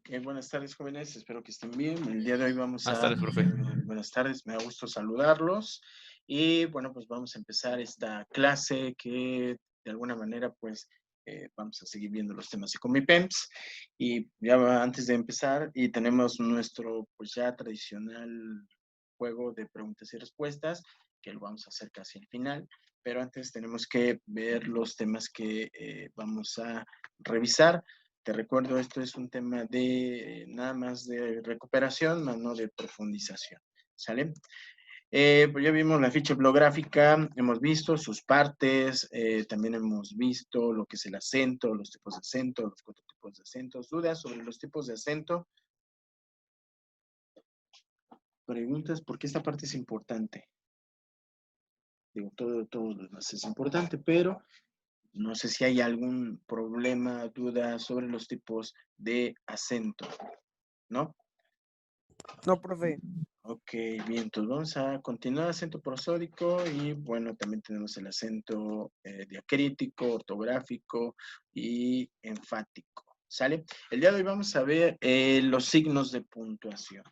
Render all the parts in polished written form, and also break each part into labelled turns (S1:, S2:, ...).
S1: Ok, buenas tardes, jóvenes. Espero que estén bien. El día de hoy vamos
S2: Buenas
S1: a...
S2: tardes, profe.
S1: buenas tardes, me da gusto saludarlos. Y bueno, pues vamos a empezar esta clase que de alguna manera, pues, vamos a seguir viendo los temas de Comipems. Y ya antes de empezar, y tenemos nuestro, pues ya tradicional juego de preguntas y respuestas, que lo vamos a hacer casi al final. Pero antes tenemos que ver los temas que vamos a revisar. Te recuerdo, esto es un tema de nada más de recuperación, más no de profundización. ¿Sale? Pues ya vimos la ficha bibliográfica, hemos visto sus partes, también hemos visto lo que es el acento, los tipos de acento, los 4 tipos de acentos. ¿Dudas sobre los tipos de acento? Preguntas, porque esta parte es importante. Digo, todo lo demás es importante, pero no sé si hay algún problema, duda sobre los tipos de acento, ¿no?
S3: No, profe.
S1: Ok, bien, entonces vamos a continuar acento prosódico y bueno, también tenemos el acento diacrítico, ortográfico y enfático, ¿sale? El día de hoy vamos a ver los signos de puntuación,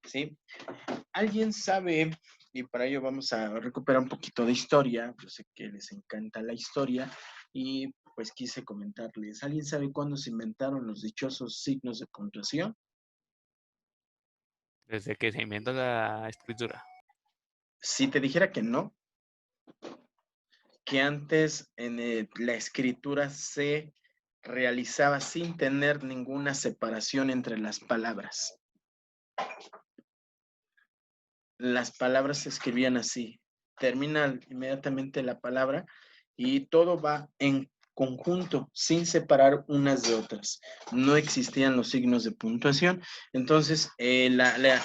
S1: ¿sí? ¿Alguien sabe? Y para ello vamos a recuperar un poquito de historia, yo sé que les encanta la historia y pues quise comentarles, ¿alguien sabe cuándo se inventaron los dichosos signos de puntuación?
S2: Desde que se inventó la escritura.
S1: Si te dijera que no, que antes en la escritura se realizaba sin tener ninguna separación entre las palabras. Las palabras se escribían así. Termina inmediatamente la palabra y todo va en conjunto, sin separar unas de otras. No existían los signos de puntuación. Entonces,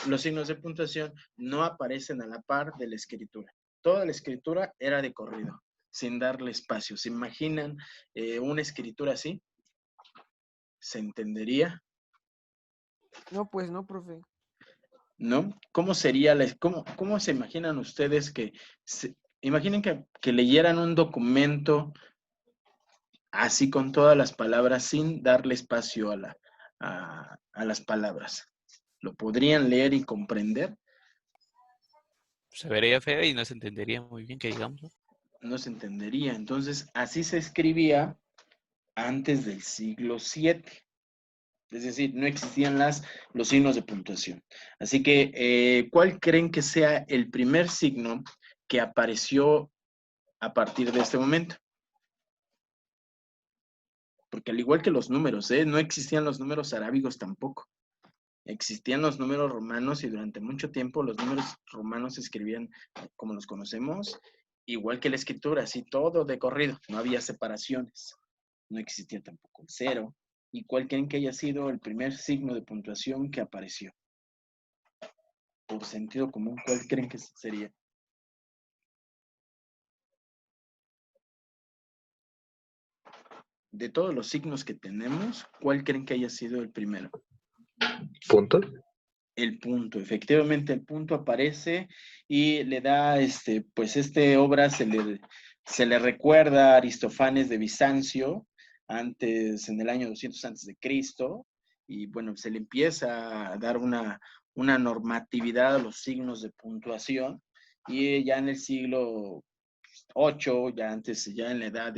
S1: los signos de puntuación no aparecen a la par de la escritura. Toda la escritura era de corrido, sin darle espacio. ¿Se imaginan una escritura así? ¿Se entendería?
S3: No, pues no, profe.
S1: ¿No? ¿Cómo sería cómo se imaginan ustedes imaginen que leyeran un documento así con todas las palabras sin darle espacio a las palabras? ¿Lo podrían leer y comprender?
S2: Se vería feo y no se entendería muy bien que digamos, ¿no?
S1: No se entendería. Entonces, así se escribía antes del siglo VII. Es decir, no existían los signos de puntuación. Así que, ¿cuál creen que sea el primer signo que apareció a partir de este momento? Porque al igual que los números, no existían los números arábigos tampoco. Existían los números romanos y durante mucho tiempo los números romanos se escribían como los conocemos, igual que la escritura, así todo de corrido, no había separaciones. No existía tampoco el cero. ¿Y cuál creen que haya sido el primer signo de puntuación que apareció? Por sentido común, ¿cuál creen que sería? De todos los signos que tenemos, ¿cuál creen que haya sido el primero?
S4: ¿Punto?
S1: El punto, efectivamente el punto aparece y le da, pues obra se le recuerda a Aristófanes de Bizancio, antes, en el año 200 antes de Cristo, y bueno, se le empieza a dar una normatividad a los signos de puntuación, y ya en el siglo 8, ya antes, ya en la edad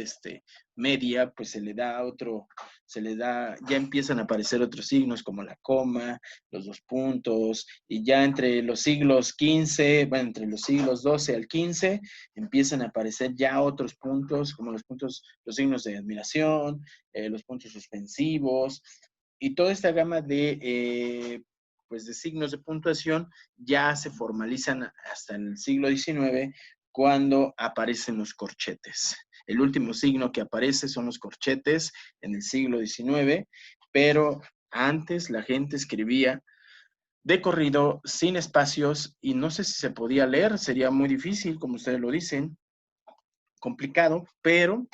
S1: media, pues se le da otro, ya empiezan a aparecer otros signos como la coma, los 2 puntos, y ya entre los siglos 15, bueno, entre los siglos 12 al 15, empiezan a aparecer ya otros puntos, como los signos de admiración, los puntos suspensivos, y toda esta gama pues de signos de puntuación ya se formalizan hasta el siglo XIX, cuando aparecen los corchetes. El último signo que aparece son los corchetes en el siglo XIX, pero antes la gente escribía de corrido, sin espacios, y no sé si se podía leer, sería muy difícil, como ustedes lo dicen, complicado, pero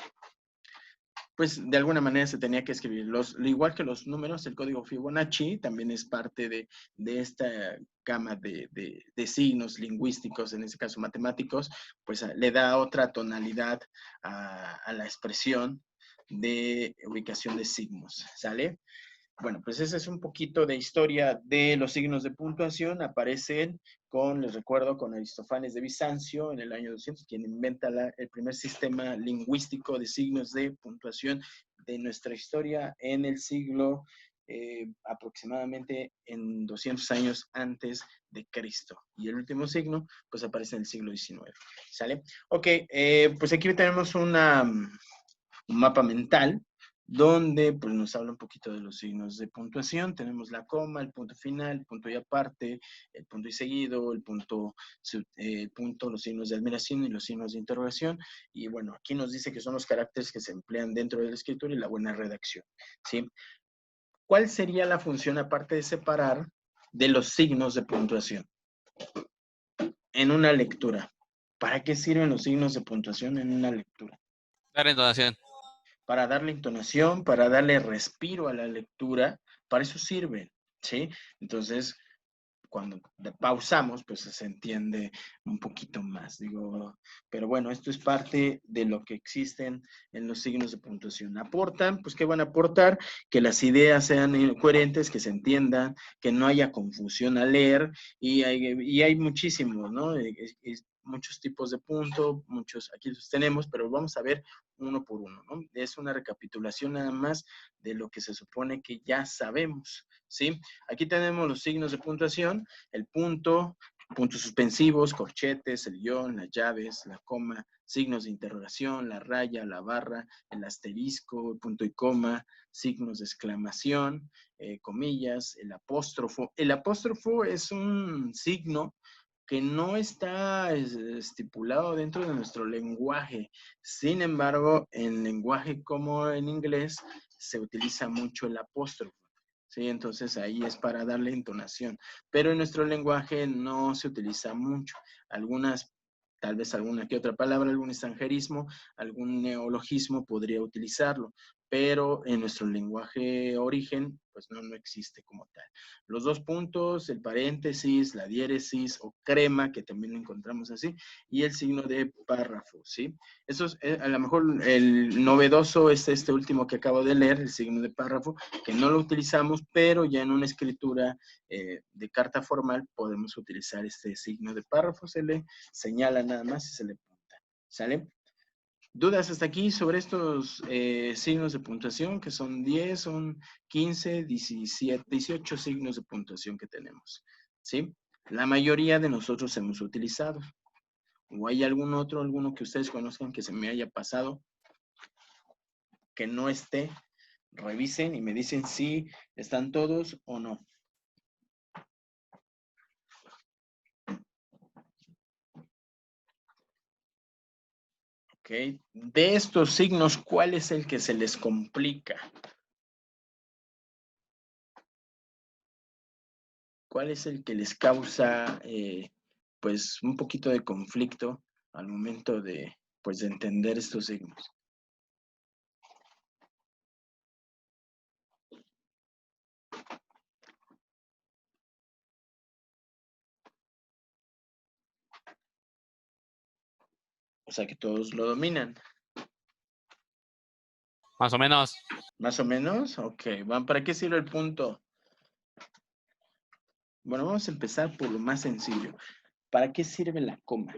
S1: pues de alguna manera se tenía que escribir. Igual que los números, el código Fibonacci también es parte de esta gama de signos lingüísticos, en este caso matemáticos, pues le da otra tonalidad a la expresión de ubicación de signos, ¿sale? Bueno, pues ese es un poquito de historia de los signos de puntuación. Aparecen les recuerdo, con Aristófanes de Bizancio en el año 200, quien inventa el primer sistema lingüístico de signos de puntuación de nuestra historia en el siglo aproximadamente en 200 años antes de Cristo. Y el último signo, pues aparece en el siglo XIX. ¿Sale? Ok, pues aquí tenemos un mapa mental donde pues, nos habla un poquito de los signos de puntuación. Tenemos la coma, el punto final, el punto y aparte, el punto y seguido, los signos de admiración y los signos de interrogación. Y bueno, aquí nos dice que son los caracteres que se emplean dentro de la escritura y la buena redacción. ¿Sí? ¿Cuál sería la función, aparte de separar, de los signos de puntuación en una lectura? ¿Para qué sirven los signos de puntuación en una lectura?
S2: Dar entonación.
S1: Para darle entonación, para darle respiro a la lectura, para eso sirven, ¿sí? Entonces, cuando pausamos, pues se entiende un poquito más, digo, pero bueno, esto es parte de lo que existen en los signos de puntuación. Aportan, pues, ¿qué van a aportar? Que las ideas sean coherentes, que se entiendan, que no haya confusión al leer, y hay muchísimos, ¿no? Muchos tipos de punto, muchos, aquí los tenemos, pero vamos a ver uno por uno, ¿no? Es una recapitulación nada más de lo que se supone que ya sabemos, ¿sí? Aquí tenemos los signos de puntuación, el punto, puntos suspensivos, corchetes, el guión, las llaves, la coma, signos de interrogación, la raya, la barra, el asterisco, el punto y coma, signos de exclamación, comillas, el apóstrofo. El apóstrofo es un signo que no está estipulado dentro de nuestro lenguaje. Sin embargo, en lenguaje como en inglés, se utiliza mucho el apóstrofo. ¿Sí? Entonces ahí es para darle entonación. Pero en nuestro lenguaje no se utiliza mucho. Tal vez alguna que otra palabra, algún extranjerismo, algún neologismo podría utilizarlo, pero en nuestro lenguaje origen, pues no existe como tal. Los dos puntos, el paréntesis, la diéresis o crema, que también lo encontramos así, y el signo de párrafo, ¿sí? Eso es, a lo mejor el novedoso es este último que acabo de leer, el signo de párrafo, que no lo utilizamos, pero ya en una escritura de carta formal podemos utilizar este signo de párrafo, se le señala nada más y se le punta, ¿sale? ¿Dudas hasta aquí sobre estos signos de puntuación? Que son 10, son 15, 17, 18 signos de puntuación que tenemos, ¿sí? La mayoría de nosotros hemos utilizado. ¿O hay alguno que ustedes conozcan que se me haya pasado, que no esté? Revisen y me dicen si están todos o no. ¿Ok? De estos signos, ¿cuál es el que se les complica? ¿Cuál es el que les causa, pues, un poquito de conflicto al momento de, pues, de entender estos signos? O sea, que todos lo dominan.
S2: Más o menos.
S1: ¿Más o menos? Ok. ¿Para qué sirve el punto? Bueno, vamos a empezar por lo más sencillo. ¿Para qué sirve la coma?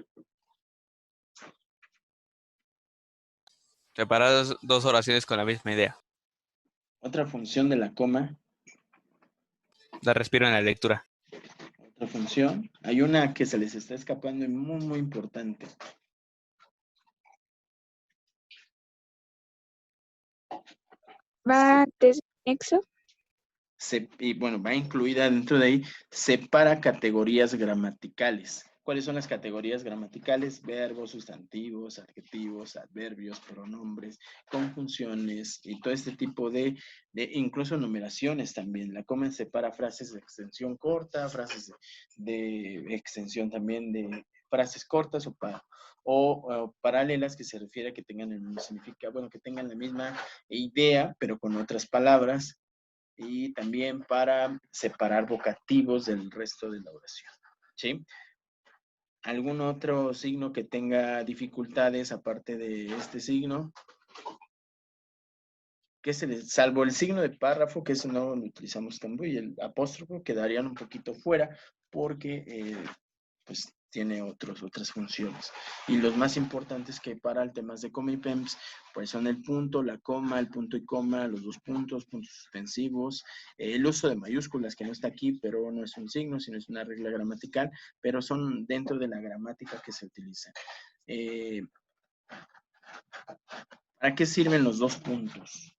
S2: Separar dos oraciones con la misma idea.
S1: Otra función de la coma,
S2: Dar respiro en la lectura.
S1: otra función. Hay una que se les está escapando y muy, muy importante.
S5: ¿Va antes del nexo?
S1: Y bueno, va incluida dentro de ahí, separa categorías gramaticales. ¿Cuáles son las categorías gramaticales? Verbos, sustantivos, adjetivos, adverbios, pronombres, conjunciones y todo este tipo de incluso numeraciones también. La coma separa frases de extensión corta, frases de extensión también de frases cortas o paralelas, que se refiere a que tengan el mismo significado, bueno, que tengan la misma idea, pero con otras palabras, y también para separar vocativos del resto de la oración, ¿sí? ¿Algún otro signo que tenga dificultades aparte de este signo? que salvo el signo de párrafo, que ese no lo utilizamos tanto, y el apóstrofo quedarían un poquito fuera porque pues tiene otras funciones. Y los más importantes que para el temas de coma y PEMS, pues son el punto, la coma, el punto y coma, los dos puntos, puntos suspensivos, el uso de mayúsculas, que no está aquí, pero no es un signo, sino es una regla gramatical, pero son dentro de la gramática que se utiliza. ¿Para qué sirven los dos puntos?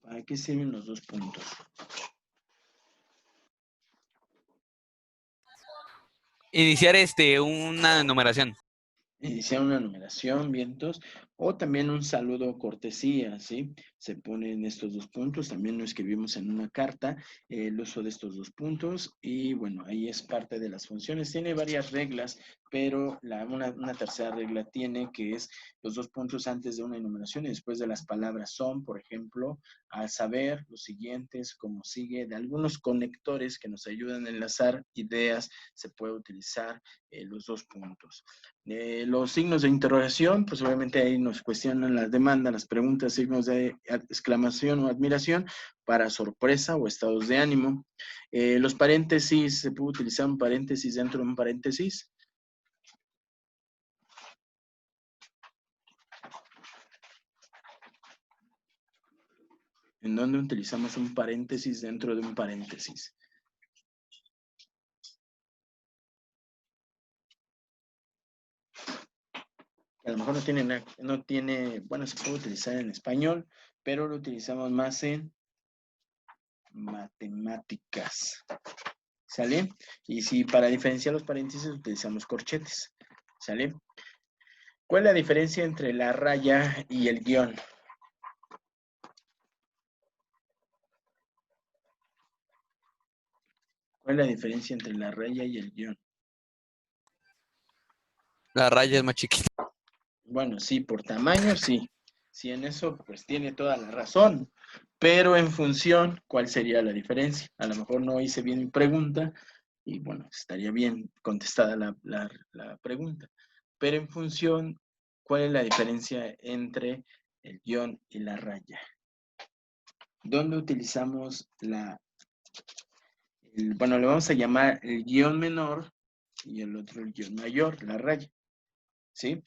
S1: ¿Para qué sirven los dos puntos?
S2: Iniciar una numeración.
S1: Iniciar una numeración, vientos, o también un saludo o cortesía, ¿sí? Se ponen estos dos puntos, también lo escribimos en una carta, el uso de estos dos puntos, y bueno, ahí es parte de las funciones. Tiene varias reglas, pero una tercera regla tiene que es los dos puntos antes de una enumeración y después de las palabras son, por ejemplo, al saber, los siguientes, como sigue, de algunos conectores que nos ayudan a enlazar ideas, se puede utilizar los dos puntos. Los signos de interrogación, pues obviamente ahí nos cuestionan las demandas, las preguntas, signos de exclamación o admiración para sorpresa o estados de ánimo. Los paréntesis, se puede utilizar un paréntesis dentro de un paréntesis. ¿En dónde utilizamos un paréntesis dentro de un paréntesis? A lo mejor no tiene, bueno, se puede utilizar en español, pero lo utilizamos más en matemáticas. ¿Sale? Y si para diferenciar los paréntesis utilizamos corchetes. ¿Sale? ¿Cuál es la diferencia entre la raya y el guión? ¿Cuál es la diferencia entre la raya y el guión?
S2: La raya es más chiquita.
S1: Bueno, sí, por tamaño, sí. Sí, en eso, pues tiene toda la razón. Pero en función, ¿cuál sería la diferencia? A lo mejor no hice bien mi pregunta y, bueno, estaría bien contestada la pregunta. Pero en función, ¿cuál es la diferencia entre el guión y la raya? ¿Dónde utilizamos bueno, le vamos a llamar el guión menor y el otro el guión mayor, la raya? ¿Sí?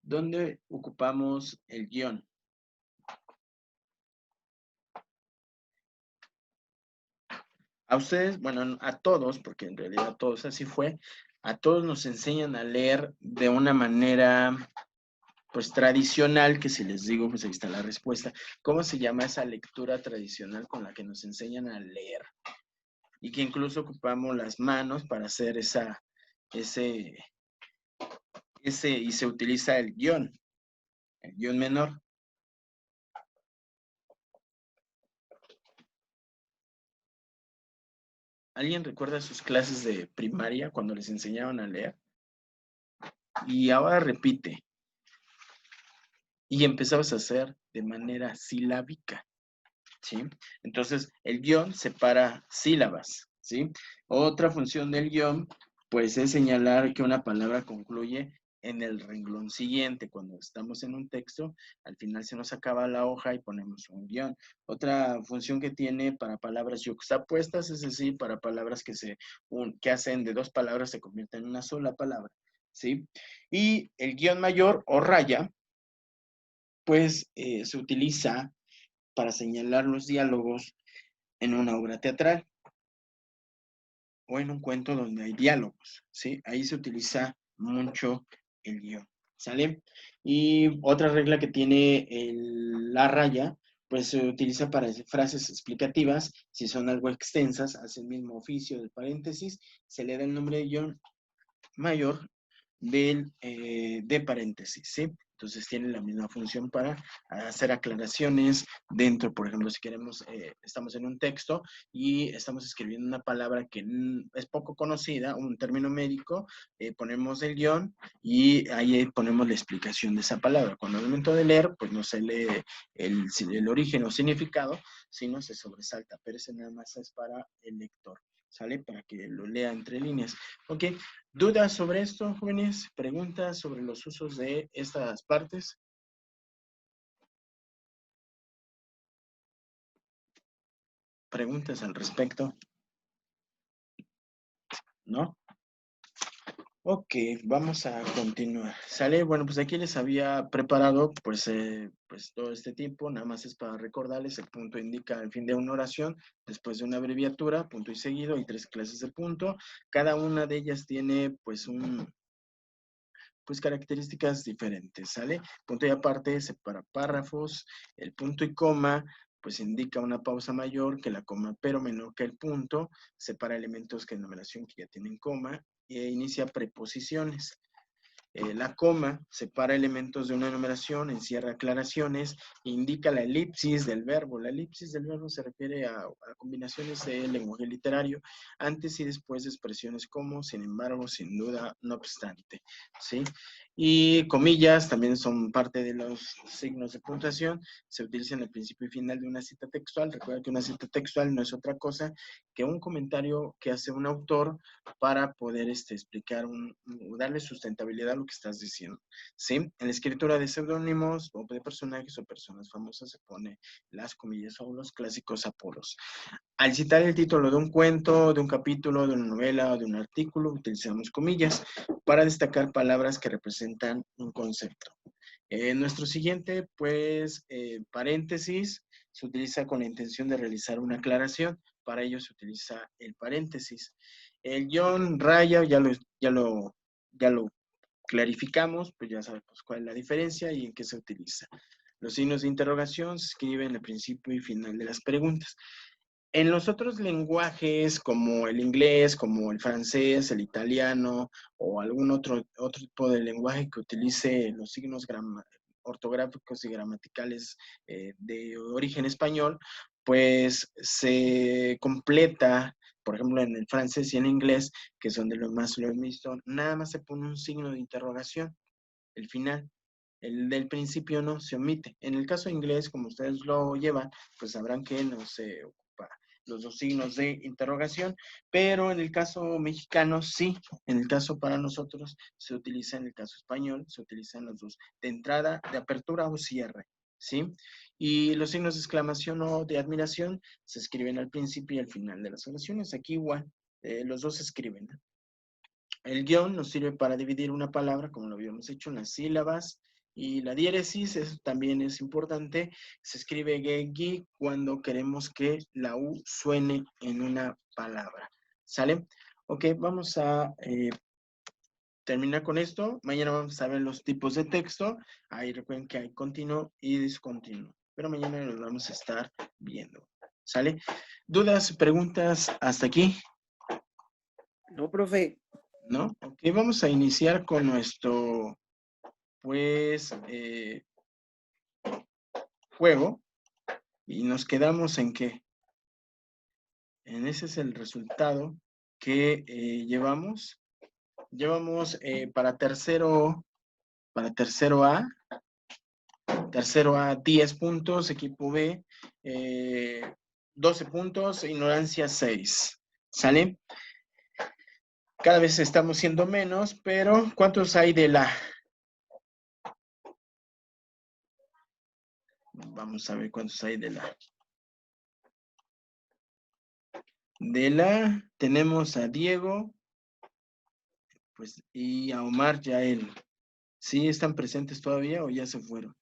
S1: ¿Dónde ocupamos el guión? A ustedes, bueno, a todos, porque en realidad a todos así fue, a todos nos enseñan a leer de una manera, pues, tradicional, que si les digo, pues ahí está la respuesta. ¿Cómo se llama esa lectura tradicional con la que nos enseñan a leer? Y que incluso ocupamos las manos para hacer y se utiliza el guión menor. ¿Alguien recuerda sus clases de primaria cuando les enseñaban a leer? Y ahora repite. Y empezabas a hacer de manera silábica, ¿sí? Entonces, el guión separa sílabas, ¿sí? Otra función del guión, pues, es señalar que una palabra concluye en el renglón siguiente. Cuando estamos en un texto, al final se nos acaba la hoja y ponemos un guión. Otra función que tiene para palabras yuxtapuestas, es decir, para palabras que hacen de dos palabras se convierten en una sola palabra, ¿sí? Y el guión mayor o raya, pues se utiliza para señalar los diálogos en una obra teatral o en un cuento donde hay diálogos, ¿sí? Ahí se utiliza mucho el guión, ¿sale? Y otra regla que tiene la raya, pues se utiliza para frases explicativas. Si son algo extensas, hace el mismo oficio del paréntesis, se le da el nombre de guión mayor de paréntesis, ¿sí? Entonces tiene la misma función para hacer aclaraciones dentro, por ejemplo, si queremos, estamos en un texto y estamos escribiendo una palabra que es poco conocida, un término médico, ponemos el guión y ahí ponemos la explicación de esa palabra. Cuando al momento de leer, pues no se lee el origen o significado, sino se sobresalta, pero ese nada más es para el lector. ¿sale? Para que lo lea entre líneas. Ok, ¿dudas sobre esto, jóvenes? ¿Preguntas sobre los usos de estas partes? ¿Preguntas al respecto? ¿No? Ok, vamos a continuar. ¿Sale? Bueno, pues aquí les había preparado pues todo este tiempo, nada más es para recordarles, el punto indica el fin de una oración, después de una abreviatura, punto y seguido, hay 3 clases de punto, cada una de ellas tiene pues características diferentes, ¿sale? Punto y aparte separa párrafos, el punto y coma pues indica una pausa mayor que la coma, pero menor que el punto, separa elementos que en numeración que ya tienen coma, e inicia preposiciones. La coma separa elementos de una enumeración, encierra aclaraciones, indica la elipsis del verbo. La elipsis del verbo se refiere a combinaciones de lenguaje literario, antes y después de expresiones como, sin embargo, sin duda, no obstante, ¿sí? Y comillas también son parte de los signos de puntuación, se utilizan al principio y final de una cita textual. Recuerda que una cita textual no es otra cosa que un comentario que hace un autor para poder explicar, darle sustentabilidad a lo que estás diciendo, ¿sí? En la escritura de seudónimos o de personajes o personas famosas se pone las comillas o los clásicos apodos. Al citar el título de un cuento, de un capítulo, de una novela o de un artículo, utilizamos comillas para destacar palabras que representan un concepto. Nuestro siguiente, pues, paréntesis, se utiliza con la intención de realizar una aclaración. Para ello se utiliza el paréntesis. El guión, raya, ya lo clarificamos, pues ya sabemos cuál es la diferencia y en qué se utiliza. Los signos de interrogación se escriben al principio y final de las preguntas. En los otros lenguajes, como el inglés, como el francés, el italiano, o algún otro tipo de lenguaje que utilice los signos ortográficos y gramaticales de origen español, pues se completa, por ejemplo, en el francés y en inglés, que son de los más lo he visto, nada más se pone un signo de interrogación, el final. El del principio no, se omite. En el caso inglés, como ustedes lo llevan, pues sabrán que no se ocupa los 2 signos de interrogación, pero en el caso mexicano sí, en el caso para nosotros se utiliza, en el caso español, se utilizan los 2, de entrada, de apertura o cierre, ¿sí? Y los signos de exclamación o de admiración se escriben al principio y al final de las oraciones. Aquí igual, los 2 se escriben, ¿no? El guión nos sirve para dividir una palabra, como lo habíamos hecho, en las sílabas. Y la diéresis, eso también es importante, se escribe GI cuando queremos que la U suene en una palabra. ¿Sale? Ok, vamos a terminar con esto. Mañana vamos a ver los tipos de texto. Ahí recuerden que hay continuo y discontinuo. Pero mañana los vamos a estar viendo. ¿Sale? ¿Dudas, preguntas hasta aquí?
S3: No, profe.
S1: ¿No? Ok, vamos a iniciar con nuestro, pues, juego. Y nos quedamos en que, en ese es el resultado que llevamos. Llevamos para tercero A 10 puntos, equipo B 12 puntos, ignorancia 6. ¿Sale? Cada vez estamos siendo menos, pero ¿cuántos hay de la? Vamos a ver cuántos hay de la. De la tenemos a Diego, pues, y a Omar Yael. ¿Sí están presentes todavía o ya se fueron?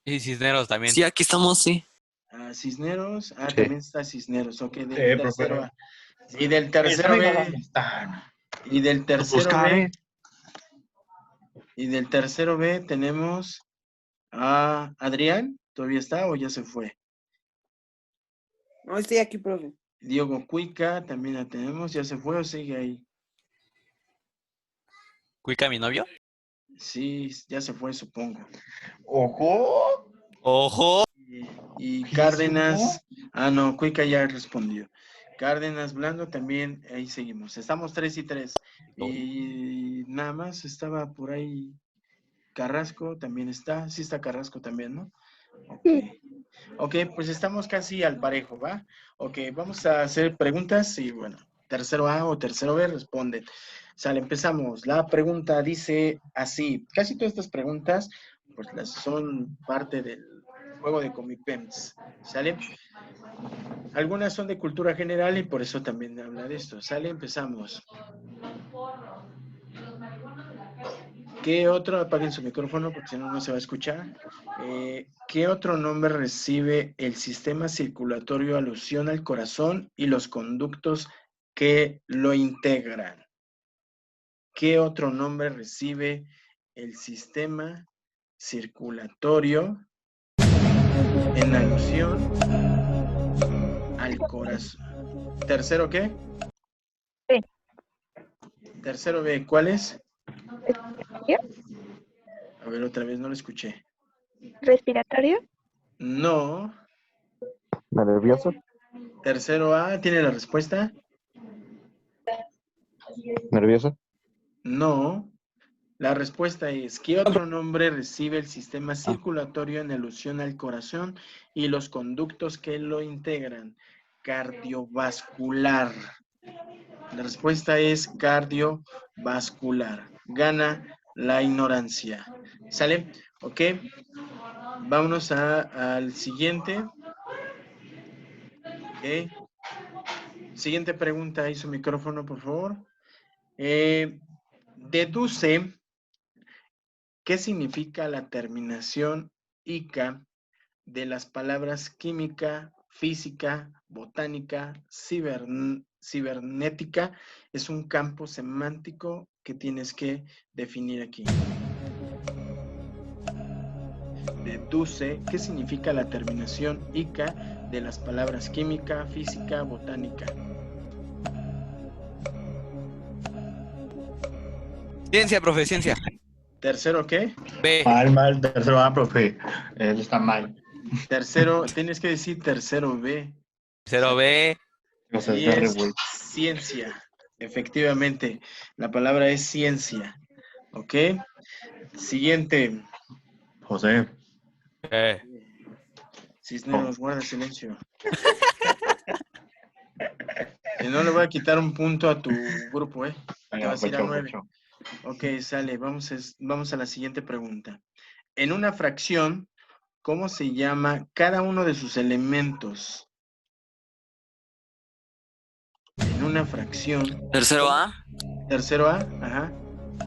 S2: Y Cisneros también.
S5: Sí, aquí estamos, sí.
S1: A Cisneros,
S4: Sí.
S1: también está Cisneros, ok, del tercero
S4: profe.
S1: A. Y del tercero B,
S4: ¿Dónde están?
S1: y del tercero B,
S4: Karen.
S1: y del tercero B tenemos a Adrián, ¿todavía está o ya se fue?
S3: No, estoy aquí, profe.
S1: Diego Cuica, también la tenemos, ¿ya se fue o sigue ahí?
S2: ¿Cuica, mi novio?
S1: Sí, ya se fue, supongo.
S4: ¡Ojo!
S2: ¡Ojo!
S1: Y
S4: ¿Qué
S1: Cárdenas, no, Cuica ya respondió. Cárdenas Blando también, ahí seguimos. Estamos 3 y 3. Y nada más estaba por ahí Carrasco, también está. Sí está Carrasco también, ¿no? Ok. Ok, pues estamos casi al parejo, ¿va? Ok, vamos a hacer preguntas y bueno, tercero A o tercero B, responden. Sale, empezamos. La pregunta dice así. Casi todas estas preguntas, pues las son parte del juego de Comipems. ¿Sale? Algunas son de cultura general y por eso también habla de esto. ¿Sale? Empezamos. ¿Qué otro? Apaguen su micrófono porque si no, no se va a escuchar. ¿Qué otro nombre recibe el sistema circulatorio alusión al corazón y los conductos que lo integran? ¿Qué otro nombre recibe el sistema circulatorio en alusión al corazón? ¿Tercero qué?
S5: B.
S1: Tercero B, ¿cuál es?
S5: ¿Respiratorio?
S1: A ver, otra vez, no lo escuché.
S5: ¿Respiratorio?
S1: No.
S6: ¿Nervioso?
S1: Tercero A, ¿tiene la respuesta?
S6: ¿Nervioso?
S1: No. La respuesta es, ¿qué otro nombre recibe el sistema circulatorio en alusión al corazón y los conductos que lo integran? Cardiovascular. La respuesta es cardiovascular. Gana la ignorancia. ¿Sale? Ok. Vámonos al siguiente. Ok. Siguiente pregunta. Ahí su micrófono, por favor. Deduce qué significa la terminación ICA de las palabras química, física, botánica, cibernética. Es un campo semántico que tienes que definir aquí. Deduce qué significa la terminación ICA de las palabras química, física, botánica.
S2: Ciencia, profe, ciencia.
S1: ¿Tercero qué?
S2: B.
S4: Mal, tercero A, profe. Él está mal.
S1: Tercero, tienes que decir tercero B.
S2: 0B.
S4: O sea,
S1: Y
S4: está re
S1: es
S4: güey.
S1: ciencia. Efectivamente, la palabra es ciencia. ¿Ok? Siguiente.
S4: José.
S1: Cisneros, guarda silencio. Si no, le voy a quitar un punto a tu grupo, ¿eh? Te vas a ir a 9. Ok, sale. Vamos a la siguiente pregunta. En una fracción, ¿cómo se llama cada uno de sus elementos? En una fracción.
S7: Tercero A
S1: Tercero A, ajá.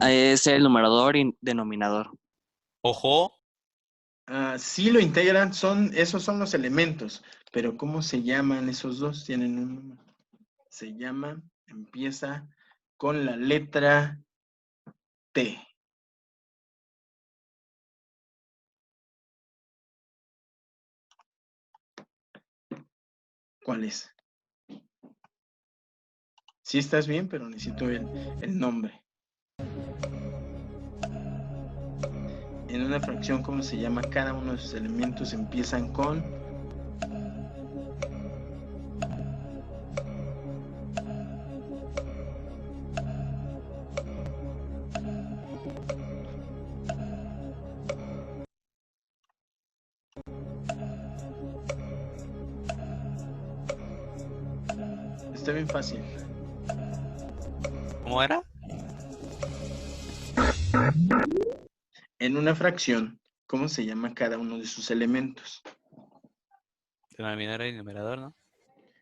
S7: es el numerador y denominador.
S2: Ojo.
S1: Sí lo integran, esos son los elementos, pero ¿cómo se llaman esos dos? Tienen un número. Se llama, empieza con la letra T. ¿Cuál es? Sí estás bien, pero necesito el nombre. En una fracción, ¿cómo se llama? Cada uno de sus elementos empiezan con... Está bien fácil.
S2: ¿Cómo era?
S1: En una fracción, ¿cómo se llama cada uno de sus elementos?
S2: Denominador y numerador, ¿no?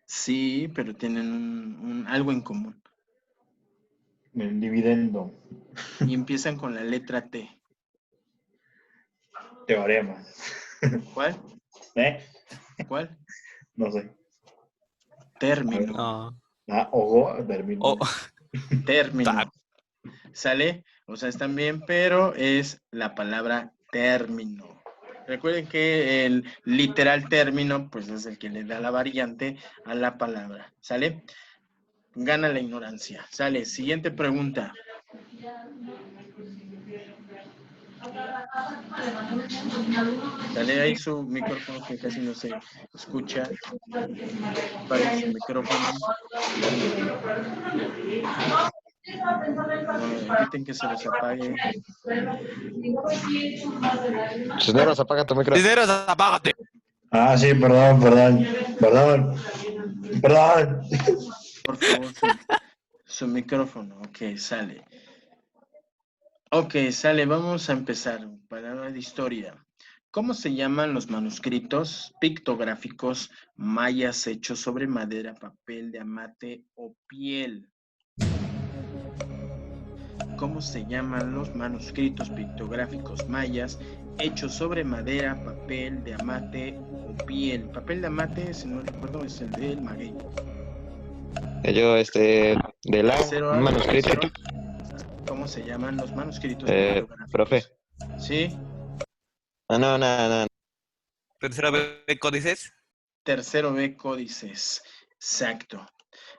S1: Sí, pero tienen algo en común.
S4: El dividendo.
S1: Y empiezan con la letra T.
S4: Teorema.
S1: ¿Cuál? ¿Cuál?
S4: No sé.
S1: Término.
S2: No.
S4: Ojo, término.
S2: Oh.
S1: Término. ¿Sale? O sea, están bien, pero es la palabra término. Recuerden que el literal término, pues es el que le da la variante a la palabra. ¿Sale? Gana la ignorancia. ¿Sale? Siguiente pregunta. Sale ahí su micrófono que casi no se escucha. Apague su micrófono. No, eviten que se los apague.
S6: Cisneros, apaga tu micrófono.
S2: Cisneros, apágate.
S4: Sí, perdón.
S1: Por favor, su micrófono. Ok, sale. Ok, sale. Vamos a empezar. Palabra de historia. ¿Cómo se llaman los manuscritos pictográficos mayas hechos sobre madera, papel de amate o piel? ¿Cómo se llaman los manuscritos pictográficos mayas hechos sobre madera, papel de amate o piel? Papel de amate, si no recuerdo, es el del maguey.
S6: Yo, de la
S1: Tercero,
S6: manuscrito.
S1: tercero, ¿cómo se llaman los manuscritos pictográficos?
S6: Profe.
S1: ¿Sí?
S6: Ah, no, nada.
S2: Tercera vez códices.
S1: Tercero B, códices. Exacto.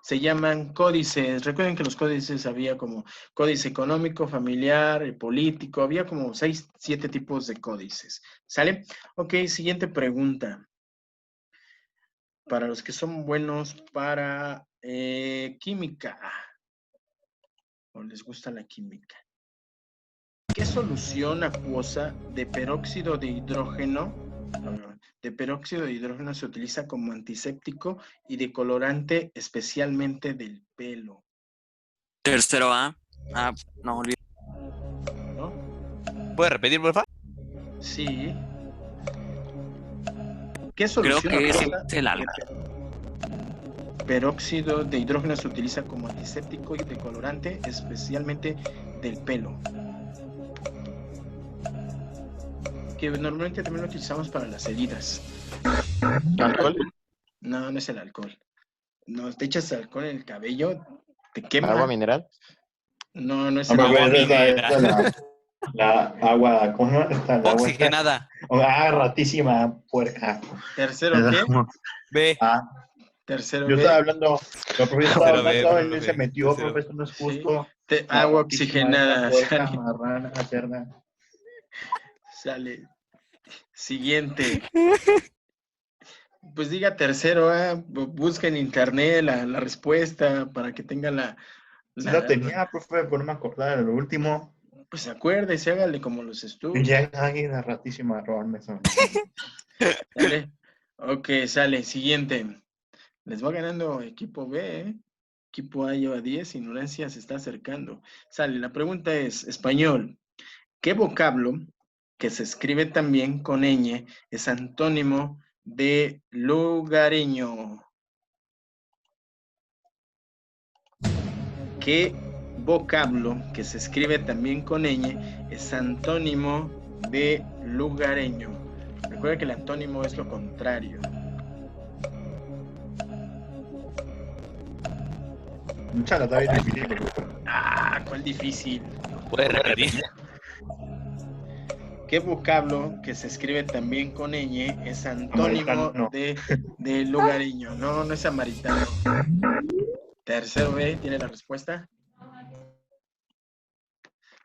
S1: Se llaman códices. Recuerden que los códices había como códice económico, familiar, político. Había como 6, 7 tipos de códices. ¿Sale? Ok, siguiente pregunta. Para los que son buenos para química. ¿O les gusta la química? ¿Qué solución acuosa de peróxido de hidrógeno se utiliza como antiséptico y decolorante especialmente del pelo?
S7: Tercero A. Ah, no, olvidé.
S1: ¿No?
S2: ¿Puedes repetir, por favor?
S1: Sí. ¿Qué
S7: Creo
S1: solución
S7: que es
S1: acuosa
S7: el
S1: de
S7: alga.
S1: peróxido de hidrógeno se utiliza como antiséptico y decolorante especialmente del pelo? Que normalmente también lo utilizamos para las heridas.
S6: ¿Alcohol?
S1: No, no es el alcohol. No, te echas alcohol en el cabello, te quema.
S6: ¿Agua mineral?
S1: No, no es
S4: No,
S1: el
S4: profe,
S2: Agua
S1: alcohol.
S4: esa es la agua, ¿cómo se llama? La agua esta.
S2: Oxigenada.
S4: Ratísima, puerca.
S1: ¿Tercero qué?
S2: B.
S1: Tercero
S4: Yo estaba
S1: B.
S4: hablando, el profe estaba
S2: Tercero B,
S4: hablando, él
S2: profe.
S4: se metió,
S2: Tercero.
S4: profe, esto no es
S1: Sí.
S4: justo.
S1: Agua
S4: Ratísima,
S1: oxigenada.
S4: puerca,
S1: Sale.
S4: marrana, cerda.
S1: Sale. Siguiente. Pues diga tercero, busca en internet la respuesta para que tenga
S4: Sí la tenía, profe, pero no me acordaba de lo último.
S1: Pues acuérdese, hágale como los
S4: Y
S1: estudios.
S4: ya alguien la ratísima robarme eso.
S1: ¿Sale? Ok, sale. Siguiente. Les va ganando equipo B, ¿eh? Equipo A lleva 10, ignorancia se está acercando. Sale, la pregunta es, español. ¿Qué vocablo que se escribe también con ñ es antónimo de lugareño? ¿Qué vocablo que se escribe también con ñ es antónimo de lugareño? Recuerda que el antónimo es lo contrario.
S4: Mucha la está bien difícil, profe.
S1: Ah, ¿cuál difícil?
S2: ¿Puedes repetir?
S1: ¿Qué vocablo que se escribe también con ñ es antónimo
S4: Samaritano.
S1: de lugareño? No, no es samaritano. Tercero B, ¿tiene la respuesta?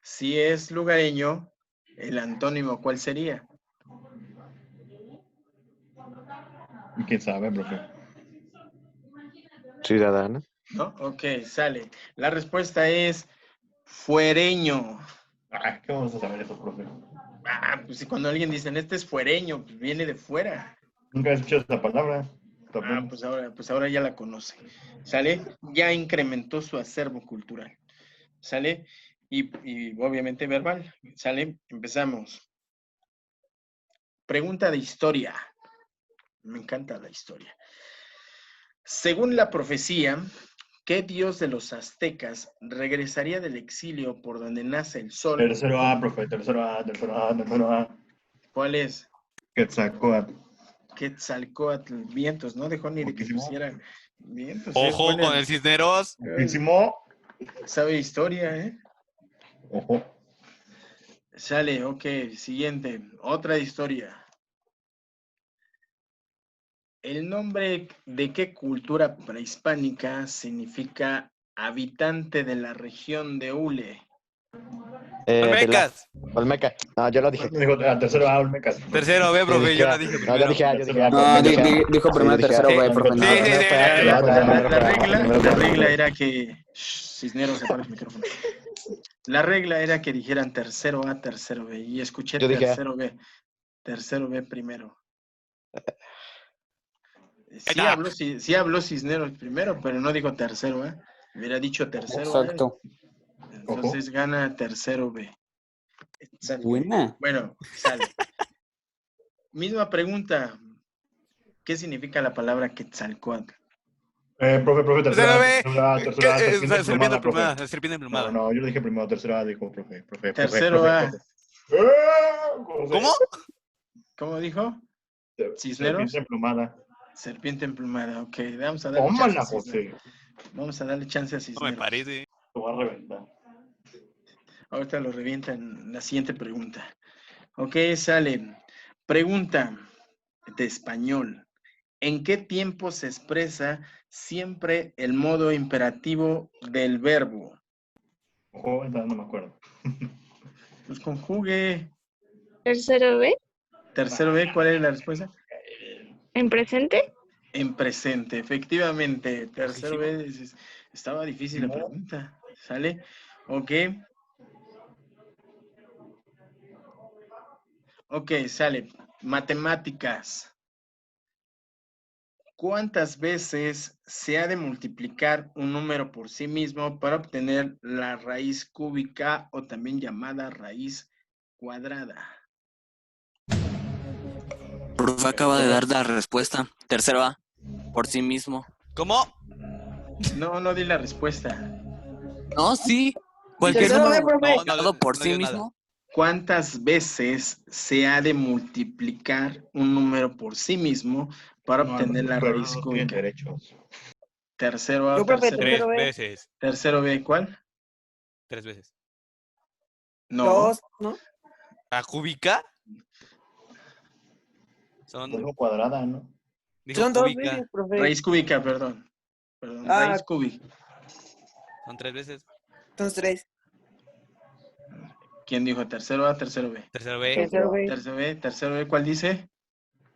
S1: Si es lugareño, el antónimo, ¿cuál sería?
S4: ¿Quién sabe, profe?
S6: Ciudadana.
S1: ¿No? Ok, sale. La respuesta es fuereño.
S4: ¿Qué vamos a saber eso, profe?
S1: Pues si cuando alguien dice, este es fuereño, pues viene de fuera.
S4: Nunca he escuchado esa palabra.
S1: Pues ahora ya la conoce. ¿Sale? Ya incrementó su acervo cultural. ¿Sale? Y obviamente verbal. ¿Sale? Empezamos. Pregunta de historia. Me encanta la historia. Según la profecía, ¿qué dios de los aztecas regresaría del exilio por donde nace el sol?
S4: Tercero A, profe, tercero A.
S1: ¿Cuál es?
S4: Quetzalcóatl.
S1: Quetzalcóatl, vientos, no dejó ni de que
S4: Poquísimo.
S1: pusiera vientos.
S2: Ojo con el Cisneros.
S4: Poquísimo.
S1: Sabe historia, ¿eh?
S4: Ojo.
S1: Sale, ok, siguiente, otra historia. ¿El nombre de qué cultura prehispánica significa habitante de la región de Hule?
S2: Olmecas.
S6: Olmeca. No, yo lo dije.
S4: Dijo, tercero A, Olmecas.
S2: Tercero B, profe. Yo la dije
S6: No,
S2: primero.
S6: yo dije A, yo dije A.
S3: No,
S6: yo dije A.
S3: dijo primero
S6: Sí, dije
S3: tercero
S6: A.
S3: B, profe.
S2: Sí, sí, sí.
S1: La regla era que... Cisneros, apaga el micrófono. La regla era que dijeran tercero A, tercero B. Y escuché
S6: Yo dije A.
S1: tercero B. Tercero B primero. Sí habló Cisneros primero, pero no dijo tercero, ¿eh? Hubiera dicho tercero A.
S8: Exacto.
S1: Entonces gana tercero B. Exacto.
S8: Buena.
S1: Bueno, sale. Misma pregunta. ¿Qué significa la palabra Quetzalcóatl?
S4: Profe, tercera,
S2: Tercera B.
S4: tercera, serpiente
S2: Serpiente
S4: emplumada, profe.
S2: emplumada, serpiente emplumada.
S4: No, yo lo dije primero, tercera, dijo, profe.
S1: Tercero A.
S2: ¿Cómo?
S1: ¿Cómo dijo? ¿Cisneros?
S4: Serpiente emplumada.
S1: Serpiente emplumada, ok. Vamos a darle chance
S4: Tómala,
S1: a Cisneros.
S4: José.
S1: Vamos a darle chance a
S2: No me
S1: Cisneros.
S2: parece.
S4: Te voy a reventar.
S1: Ahorita lo revienta en la siguiente pregunta. Ok, sale. Pregunta de español. ¿En qué tiempo se expresa siempre el modo imperativo del verbo?
S4: Ojo, esta no me acuerdo.
S1: Pues conjugue.
S5: Tercero B,
S1: Tercero B, ¿cuál es la respuesta?
S5: en presente.
S1: En presente, efectivamente. Tercero B, estaba difícil la
S4: No.
S1: pregunta. ¿Sale? Ok. Ok, sale. Matemáticas. ¿Cuántas veces se ha de multiplicar un número por sí mismo para obtener la raíz cúbica o también llamada raíz cuadrada?
S7: Profe acaba de dar la respuesta. Tercero A. Por sí mismo.
S2: ¿Cómo?
S1: No di la respuesta.
S7: No, sí. Cualquier
S3: Tercero B,
S7: número
S3: profe.
S7: dado por
S2: no
S7: sí
S2: dio nada.
S7: mismo.
S1: ¿Cuántas veces se ha de multiplicar un número por sí mismo para
S4: No,
S1: obtener la
S4: pero
S1: raíz
S4: no tienen
S1: cúbica?
S4: derechos.
S1: Tercero A,
S3: Yo, profe,
S1: tercero B.
S2: Tres
S3: tercero B.
S2: veces.
S1: Tercero B, ¿cuál?
S2: 3 veces.
S1: No.
S3: 2, ¿no?
S2: ¿La cúbica? Son.
S4: Dijo cuadrada, ¿no?
S2: Dijo
S3: Son 2
S2: cúbica.
S3: veces, profe.
S1: Raíz cúbica, perdón. Perdón,
S3: Ah.
S1: raíz cúbica.
S2: Son 3 veces.
S3: Son 3.
S1: ¿Quién dijo tercero A, tercero B?
S2: Tercero B.
S3: Tercero B.
S1: Tercero B, ¿cuál dice?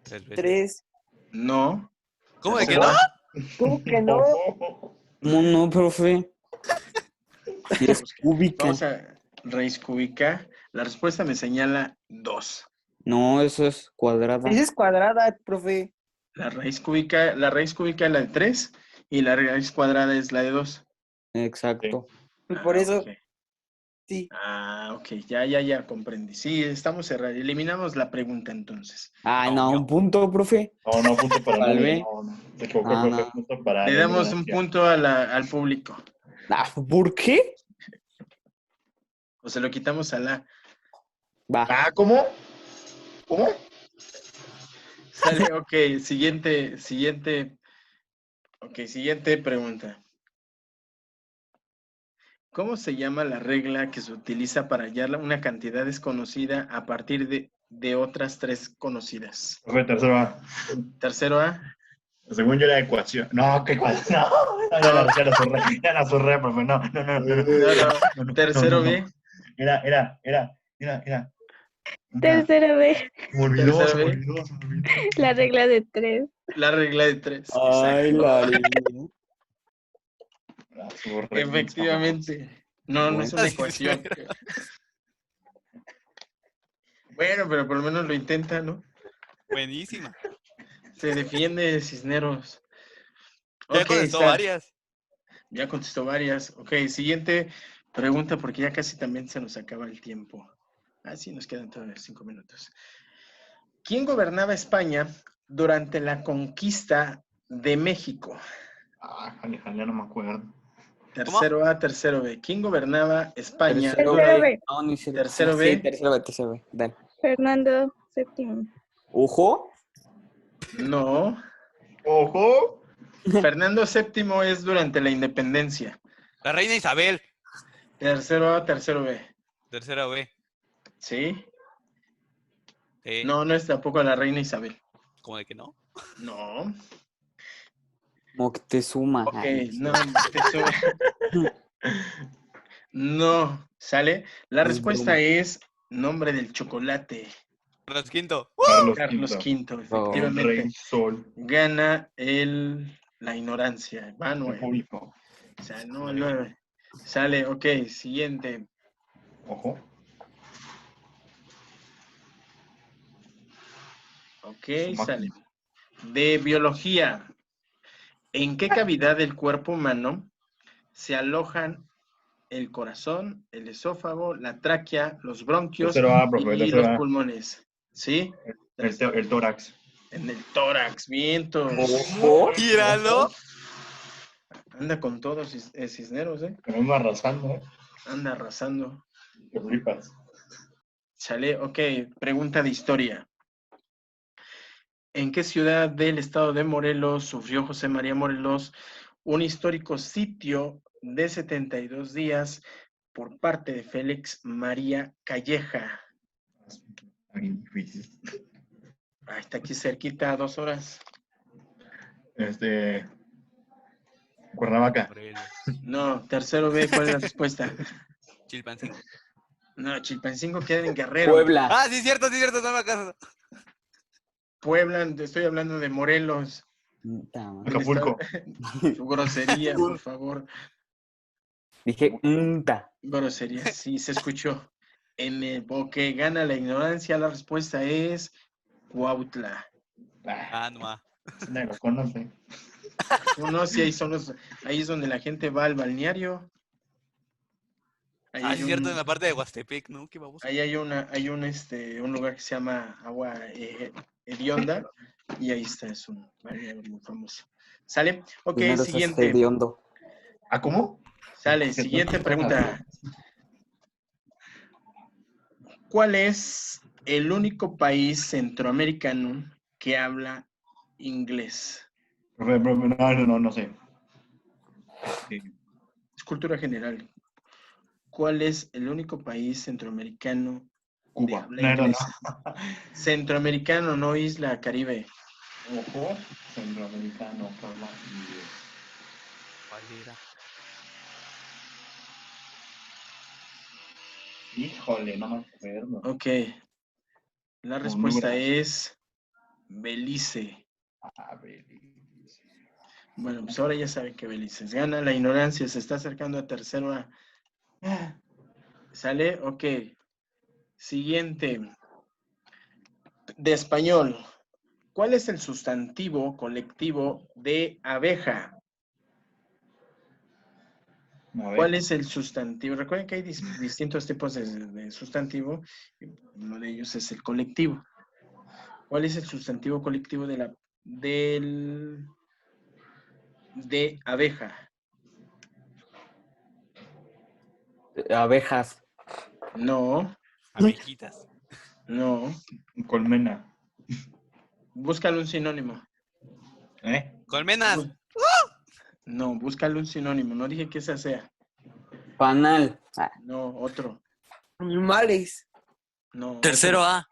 S2: 3 veces.
S3: 3.
S1: No.
S2: ¿Cómo de que
S1: Tercero
S2: no?
S1: A.
S3: ¿Cómo que no?
S8: ¿Cómo no, profe? Si es cúbica.
S1: Vamos a raíz cúbica. La respuesta me señala 2.
S8: No, eso es cuadrada.
S3: Esa es cuadrada, profe.
S1: La raíz cúbica es la de 3 y la raíz cuadrada es la de 2.
S8: Exacto.
S3: Y por eso,
S1: Ok.
S3: sí.
S1: Ok, ya comprendí. Sí, estamos cerrados. Eliminamos la pregunta entonces.
S8: Ay,
S2: No,
S8: no,
S2: yo.
S8: un punto, profe.
S4: No, punto para
S8: ¿Cuál
S4: nadie.
S8: ve?
S4: No. Se equivocó,
S8: Ah,
S4: profe.
S8: no.
S4: Punto para
S1: Le
S4: la
S1: damos un
S4: ignorancia.
S1: punto al público.
S8: Ah, ¿por qué?
S1: O se lo quitamos a la.
S8: Va.
S4: ¿Cómo? ¿Cómo?
S1: Sale, ok, siguiente pregunta. ¿Cómo se llama la regla que se utiliza para hallar una cantidad desconocida a partir de otras 3 conocidas?
S4: Profe, tercero A.
S1: Tercero A.
S4: Según yo era ecuación. No, ¿qué ecuación? No, ya la zurré, profe. No.
S1: Tercero B.
S4: Era.
S5: Tercero B,
S4: Se me olvidó.
S1: Tercero B.
S5: la regla de 3.
S1: La regla de 3.
S8: Ay, la
S4: La zurré,
S1: Efectivamente. No es una
S2: Así
S1: ecuación.
S2: es.
S1: Bueno, pero por lo menos lo intenta, ¿no?
S2: Buenísima.
S1: Se defiende Cisneros.
S2: Ya
S1: Ok,
S2: contestó
S1: sale.
S2: varias.
S1: Ya contestó varias. Ok, siguiente pregunta porque ya casi también se nos acaba el tiempo. Sí, nos quedan todavía 5 minutos. ¿Quién gobernaba España durante la conquista de México?
S4: Ya no me acuerdo.
S1: Tercero A, tercero B. ¿Quién gobernaba España?
S8: Tercero
S5: Tercero B,
S8: No, ni siquiera.
S1: Tercero
S8: Sí,
S1: B.
S8: tercero B. Dale.
S5: Fernando VII.
S8: Ojo.
S1: No.
S4: ¡Ojo!
S1: Fernando VII es durante la independencia.
S2: La reina Isabel.
S1: Tercero A, tercero B.
S2: Tercera B.
S1: ¿Sí?
S2: Sí.
S1: No es tampoco la reina Isabel.
S2: ¿Cómo de que no?
S1: No.
S8: Moctezuma.
S1: Ok,
S8: Ay,
S1: no. No. ¿Sale? La
S8: Es
S1: respuesta
S8: broma.
S1: es nombre del chocolate.
S2: Carlos V.
S1: Carlos V, efectivamente.
S4: Rey Sol.
S1: Gana la ignorancia. Va
S4: El
S1: 9.
S4: público.
S1: O sea, no 9. Sale, ok, siguiente.
S4: Ojo.
S1: Ok,
S4: Su máquina.
S1: sale. De biología. ¿En qué cavidad del cuerpo humano se alojan el corazón, el esófago, la tráquea, los bronquios
S4: Tercero A, profe,
S1: y
S4: tercero
S1: los
S4: A.
S1: pulmones? ¿Sí?
S4: El tórax.
S1: En el tórax, vientos.
S8: Ojo.
S2: ¡Míralo!
S1: Anda con todos Cisneros, ¿eh?
S4: Que no me arrasando, ¿eh?
S1: Anda arrasando.
S4: Que flipas.
S1: Sale, ok, pregunta de historia. ¿En qué ciudad del estado de Morelos sufrió José María Morelos un histórico sitio de 72 días por parte de Félix María Calleja?
S4: Ay, difícil.
S1: Ah, está aquí cerquita, 2 horas.
S4: Cuernavaca.
S2: Morelos.
S1: No, tercero B, ¿cuál es la respuesta?
S2: Chilpancingo.
S1: No, Chilpancingo queda en Guerrero.
S8: Puebla.
S2: Ah, sí, cierto, no me acuerdo.
S1: Puebla, estoy hablando de Morelos.
S8: Puta madre.
S4: Acapulco.
S1: Su grosería, por favor.
S8: Dije,
S1: Grosería, sí, se escuchó. Ok, gana la ignorancia, la respuesta es Cuautla.
S2: Ah, no más.
S4: Nadie lo conoce.
S1: No, sí, ahí es donde la gente va al balneario. Ahí
S2: Ah,
S1: hay
S2: sí, cierto,
S1: un,
S2: en la parte de Huastepec, ¿no? Qué baboso.
S1: ahí hay un lugar que se llama Agua Hedionda, y ahí está, es un balneario muy famoso. ¿Sale? Ok,
S8: primero es
S1: siguiente.
S8: hediondo.
S4: ¿Ah, cómo?
S1: Sale, siguiente pregunta. ¿Cuál es el único país centroamericano que habla inglés?
S4: Profe, no sé.
S1: Es cultura general. ¿Cuál es el único país centroamericano de
S4: Cuba.
S1: habla
S4: No,
S1: inglesa? Centroamericano, no isla Caribe.
S4: Ojo. Centroamericano, forma.
S2: ¿Cuál era?
S4: Híjole, no me acuerdo.
S1: Ok. La
S4: Un
S1: respuesta
S4: número.
S1: es Belice.
S4: A ver.
S1: Bueno, pues ahora ya saben que Belice gana. La ignorancia se está acercando a tercero A. ¿Sale? Ok. Siguiente. De español. ¿Cuál es el sustantivo colectivo de abeja?
S4: A ver.
S1: ¿Cuál es el sustantivo? Recuerden que hay distintos tipos de sustantivo. Uno de ellos es el colectivo. ¿Cuál es el sustantivo colectivo de abeja?
S8: Abejas.
S1: No,
S2: Abejitas.
S1: no.
S4: Colmena.
S1: Búscale un sinónimo.
S2: ¡Colmenas!
S1: No, búscale un sinónimo. No dije que esa sea.
S8: Panal.
S1: No, otro.
S3: Animales.
S1: No,
S7: Tercero
S1: otro.
S7: A.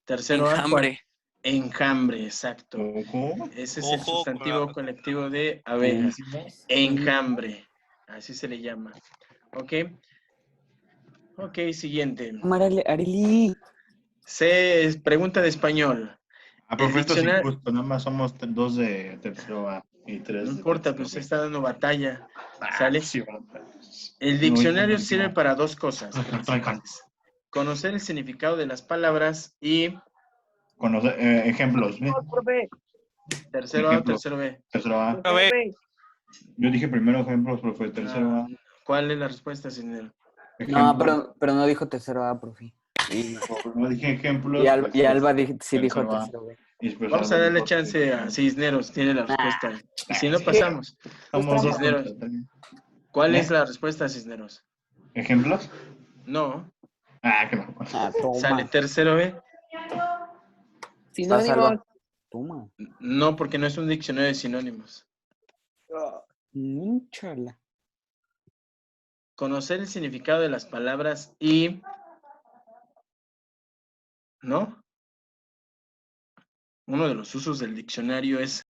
S1: Tercero A, ¿cuál?
S7: Enjambre.
S1: Enjambre, exacto.
S4: Ojo.
S1: Ese es el
S2: Ojo,
S1: sustantivo
S2: con la-
S1: colectivo de abejas.
S8: Enjambre.
S1: Enjambre. Así se le llama. ¿Ok? Ok, siguiente.
S8: Areli.
S1: Pregunta de español.
S4: Profe, esto es
S1: diccionario-
S4: injusto. Nada más somos dos de tercero A y
S1: No
S4: tres de
S1: importa,
S4: tercero
S1: pues se
S4: B.
S1: está dando batalla. ¿Sale?
S4: Sí, bueno.
S1: El diccionario sirve para dos cosas
S4: Ajá,
S1: principales. Conocer el significado de las palabras y
S4: Conocer, ejemplos.
S3: No, profe.
S1: tercero A o
S4: Ejemplo.
S1: tercero B.
S4: Tercero A.
S2: A ver.
S3: Profe.
S4: Yo dije primero ejemplos, profe. Tercero A.
S1: ¿Cuál es la respuesta, Cisnero?
S8: No,
S4: Ejemplos.
S8: pero no dijo tercero A, profe.
S4: Y no dije ejemplos.
S8: Y Alba sí dijo
S4: tercero A.
S8: tercero B.
S4: Y después
S1: Vamos a
S4: Alba
S1: darle
S4: dijo
S1: chance a
S4: tercero.
S1: Cisneros, tiene la respuesta. Y si no,
S4: sí.
S1: pasamos.
S4: Somos dos
S1: Cisneros.
S4: contra tres.
S1: ¿Cuál
S4: ¿Eh?
S1: es la respuesta, Cisneros?
S4: ¿Ejemplos?
S1: No.
S4: Que no.
S1: ¿Sale
S8: Toma.
S1: tercero B?
S3: Sinónimos.
S8: Toma.
S1: No, porque no es un diccionario de sinónimos.
S8: Chala.
S1: Conocer el significado de las palabras y... ¿No? Uno de los usos del diccionario es